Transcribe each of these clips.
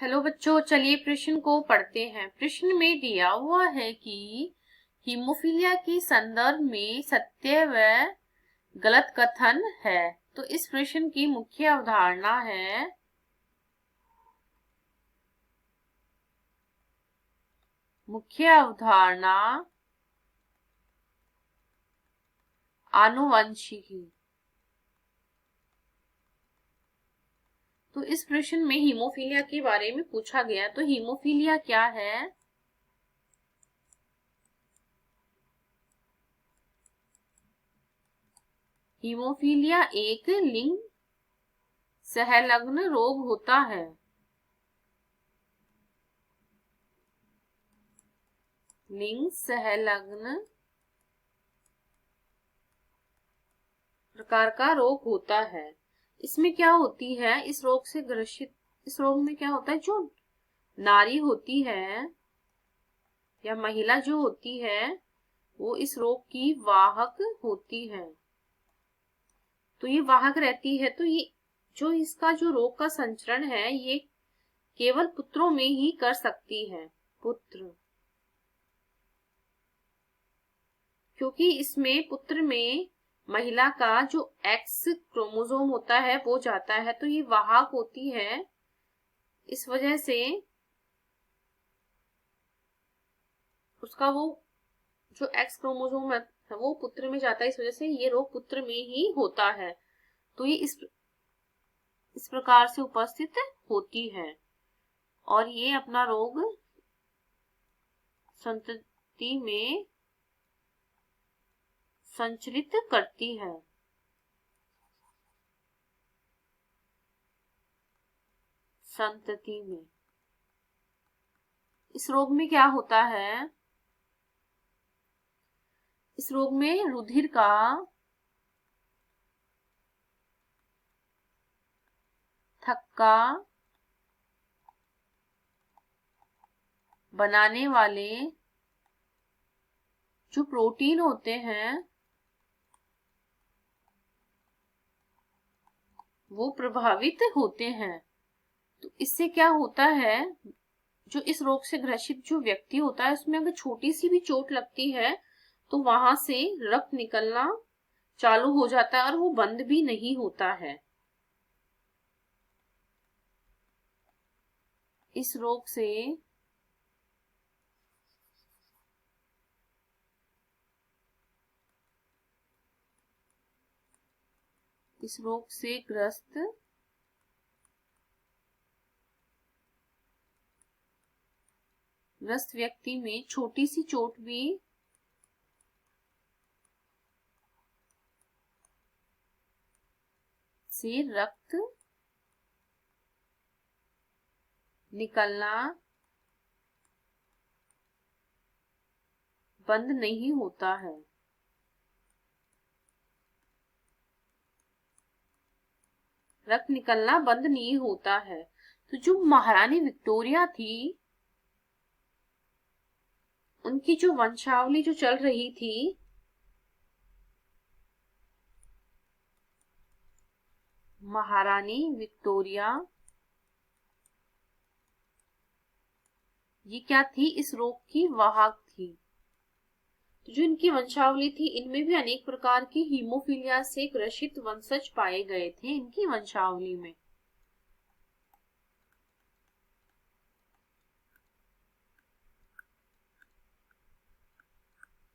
Hello बच्चों, चलिए प्रश्न को पढ़ते हैं। प्रश्न में दिया हुआ है कि हीमोफीलिया के संदर्भ में सत्य व गलत कथन है। तो इस प्रश्न की मुख्य अवधारणा है आनुवंशिकी। तो इस प्रश्न में हीमोफीलिया के बारे में पूछा गया। तो हीमोफीलिया क्या है? हीमोफीलिया एक लिंग संलग्न रोग होता है। लिंग संलग्न प्रकार का रोग होता है। इसमें क्या होती है, इस रोग में क्या होता है, जो नारी होती है या महिला जो होती है वो इस रोग की वाहक होती है। तो ये वाहक रहती है। तो ये जो इसका जो रोग का संचरण है ये केवल पुत्रों में ही कर सकती है। पुत्र, क्योंकि इसमें पुत्र में महिला का जो एक्स क्रोमोसोम होता है वो जाता है, तो ये वाहक होती है। इस वजह से उसका वो जो एक्स क्रोमोसोम है वो पुत्र में जाता है। इस वजह से ये रोग पुत्र में ही होता है। तो ये इस प्रकार से उपस्थित होती है और ये अपना रोग संतति में संचरित करती है। संतति में इस रोग में क्या होता है, इस रोग में रुधिर का थक्का बनाने वाले जो प्रोटीन होते हैं वो प्रभावित होते हैं। तो इससे क्या होता है, जो इस रोग से ग्रसित जो व्यक्ति होता है उसमें अगर छोटी सी भी चोट लगती है तो वहां से रक्त निकलना चालू हो जाता है और वो बंद भी नहीं होता है। इस रोग से ग्रस्त व्यक्ति में छोटी सी चोट भी से रक्त निकलना बंद नहीं होता है। रक्त निकलना बंद नहीं होता है। तो जो महारानी विक्टोरिया थी उनकी जो वंशावली जो चल रही थी, महारानी विक्टोरिया, ये क्या थी, इस रोग की वाहक थी। तो जो इनकी वंशावली थी इनमें भी अनेक प्रकार की हीमोफीलिया से ग्रसित वंशज पाए गए थे इनकी वंशावली में।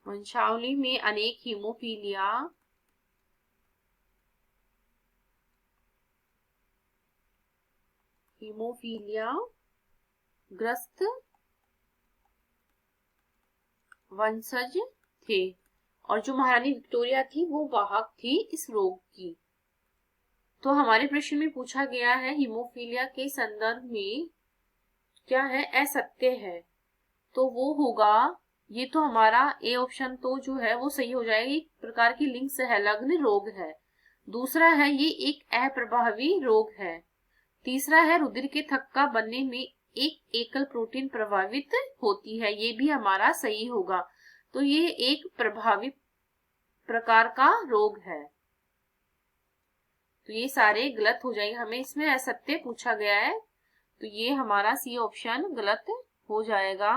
वंशावली में अनेक हीमोफीलिया ग्रस्त वंशज थे और जो महारानी विक्टोरिया थी वो वाहक थी इस रोग की। तो हमारे प्रश्न में पूछा गया है हीमोफीलिया के संदर्भ में क्या है, असत्य है। तो वो होगा, ये तो हमारा ए ऑप्शन तो जो है वो सही हो जाएगा। एक प्रकार की लिंग संलग्न रोग है। दूसरा है ये एक अप्रभावी रोग है। तीसरा है रुधिर के थक्का बनने में एक एकल प्रोटीन प्रभावित होती है, ये भी हमारा सही होगा। तो ये एक प्रभावी प्रकार का रोग है। तो ये सारे गलत हो जाएंगे, हमें इसमें असत्य पूछा गया है। तो ये हमारा सी ऑप्शन गलत हो जाएगा।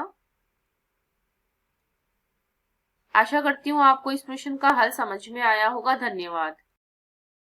आशा करती हूँ आपको इस प्रश्न का हल समझ में आया होगा। धन्यवाद।